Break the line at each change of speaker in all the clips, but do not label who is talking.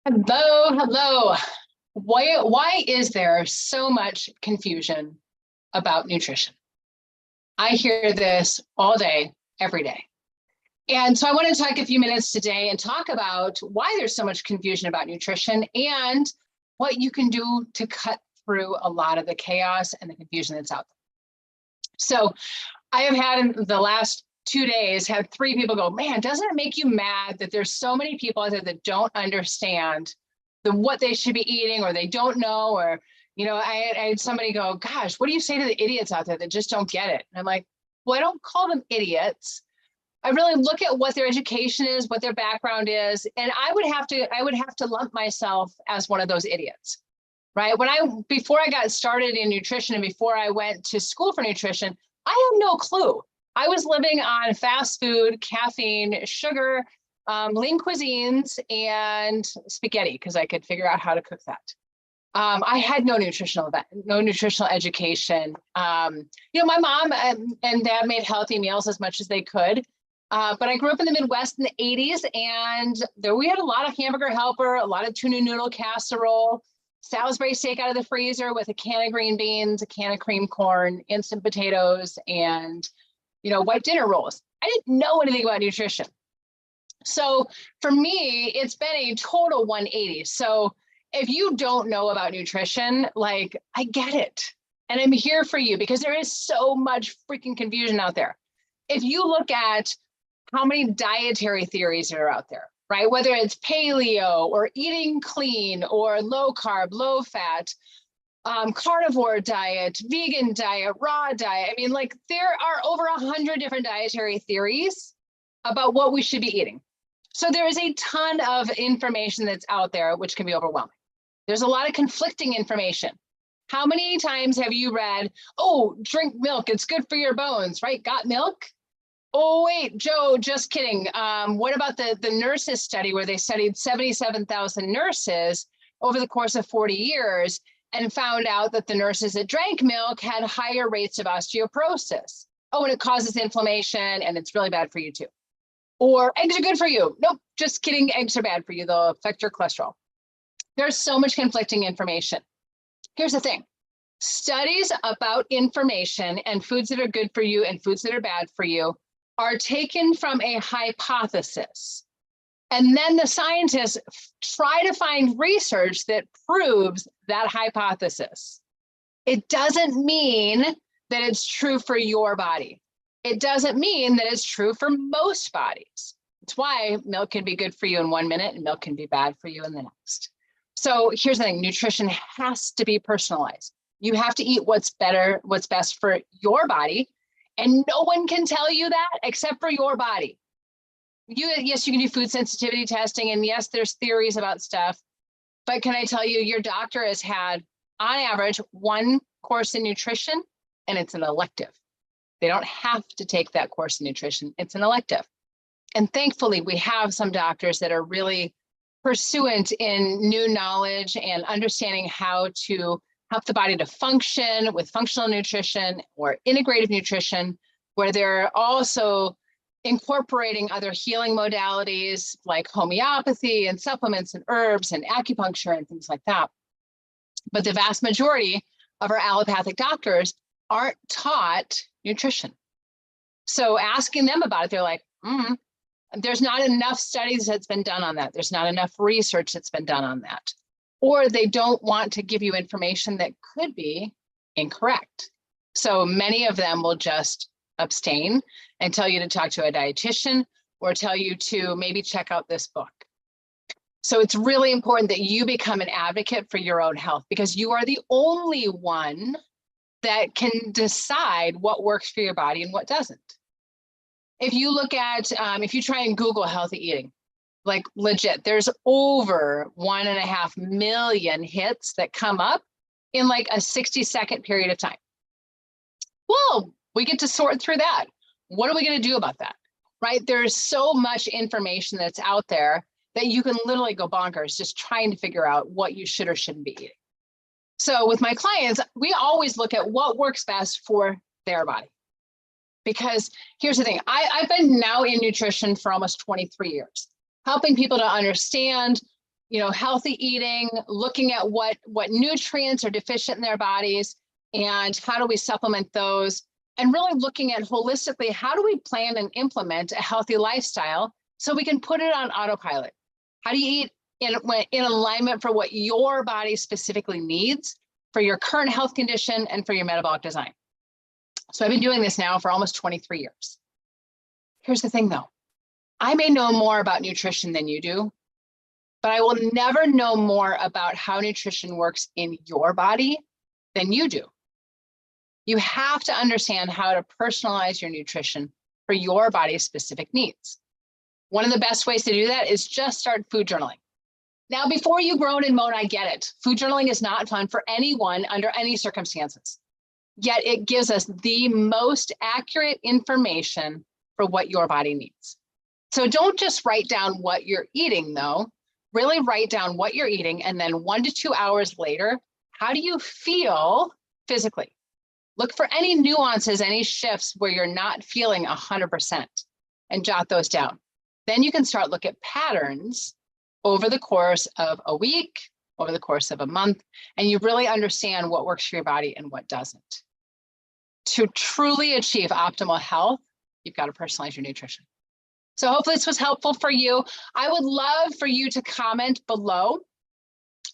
Hello, hello. Why is there so much confusion about nutrition? I hear this all day, every day. And so I want to take a few minutes today and talk about why there's so much confusion about nutrition and what you can do to cut through a lot of the chaos and the confusion that's out there. So I have had in the last 2 days had 3 people go, man, doesn't it make you mad that there's so many people out there that don't understand what they should be eating, or they don't know, or, I had somebody go, gosh, what do you say to the idiots out there that just don't get it? And I'm like, well, I don't call them idiots. I really look at what their education is, what their background is. And I would have to lump myself as one of those idiots, right? Before I got started in nutrition and before I went to school for nutrition, I had no clue. I was living on fast food, caffeine, sugar, lean cuisines, and spaghetti because I could figure out how to cook that. I had no nutritional education. My mom and dad made healthy meals as much as they could. But I grew up in the Midwest in the 80s, and we had a lot of Hamburger Helper, a lot of tuna noodle casserole, Salisbury steak out of the freezer with a can of green beans, a can of cream corn, instant potatoes, and white dinner rolls. I didn't know anything about nutrition. So for me, it's been a total 180. So if you don't know about nutrition, I get it. And I'm here for you because there is so much freaking confusion out there. If you look at how many dietary theories are out there, right? Whether it's paleo or eating clean or low carb, low fat, carnivore diet, vegan diet, raw diet. I mean, there are over 100 different dietary theories about what we should be eating. So there is a ton of information that's out there, which can be overwhelming. There's a lot of conflicting information. How many times have you read, oh, drink milk, it's good for your bones, right? Got milk? Oh, wait, Joe, just kidding. What about the nurses study where they studied 77,000 nurses over the course of 40 years and found out that the nurses that drank milk had higher rates of osteoporosis? Oh, and it causes inflammation and it's really bad for you too. Or eggs are good for you. Nope, just kidding. Eggs are bad for you. They'll affect your cholesterol. There's so much conflicting information. Here's the thing. Studies about information and foods that are good for you and foods that are bad for you are taken from a hypothesis. And then the scientists try to find research that proves that hypothesis. It doesn't mean that it's true for your body. It doesn't mean that it's true for most bodies. It's why milk can be good for you in 1 minute and milk can be bad for you in the next. So here's the thing, nutrition has to be personalized. You have to eat what's best for your body. And no one can tell you that except for your body. Yes, you can do food sensitivity testing. And yes, there's theories about stuff. But can I tell you, your doctor has had, on average, 1 course in nutrition, and it's an elective. They don't have to take that course in nutrition. It's an elective. And thankfully, we have some doctors that are really pursuant in new knowledge and understanding how to help the body to function with functional nutrition or integrative nutrition, where they're also incorporating other healing modalities like homeopathy and supplements and herbs and acupuncture and things like that. But the vast majority of our allopathic doctors aren't taught nutrition. So asking them about it, they're like, there's not enough studies that's been done on that. There's not enough research that's been done on that. Or they don't want to give you information that could be incorrect. So many of them will just abstain and tell you to talk to a dietitian or tell you to maybe check out this book. So it's really important that you become an advocate for your own health because you are the only one that can decide what works for your body and what doesn't. If you look at, if you try and Google healthy eating, legit, there's over 1.5 million hits that come up in a 60-second period of time. Well, we get to sort through that. What are we going to do about that? Right? There's so much information that's out there that you can literally go bonkers just trying to figure out what you should or shouldn't be eating. So with my clients, we always look at what works best for their body. Because here's the thing, I've been now in nutrition for almost 23 years, helping people to understand healthy eating, looking at what nutrients are deficient in their bodies and how do we supplement those, and really looking at holistically, how do we plan and implement a healthy lifestyle so we can put it on autopilot? How do you eat in alignment for what your body specifically needs for your current health condition and for your metabolic design? So I've been doing this now for almost 23 years. Here's the thing though, I may know more about nutrition than you do, but I will never know more about how nutrition works in your body than you do. You have to understand how to personalize your nutrition for your body's specific needs. One of the best ways to do that is just start food journaling. Now, before you groan and moan, I get it. Food journaling is not fun for anyone under any circumstances. Yet it gives us the most accurate information for what your body needs. So don't just write down what you're eating though, really write down what you're eating, and then 1 to 2 hours later, how do you feel physically? Look for any nuances, any shifts where you're not feeling 100%, and jot those down. Then you can start look at patterns over the course of a week, over the course of a month, and you really understand what works for your body and what doesn't. To truly achieve optimal health, you've got to personalize your nutrition. So hopefully this was helpful for you. I would love for you to comment below.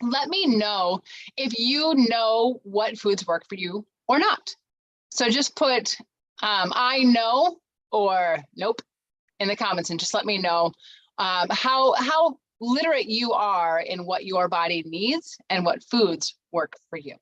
Let me know if you know what foods work for you or not. So just put I know or nope in the comments, and just let me know how literate you are in what your body needs and what foods work for you.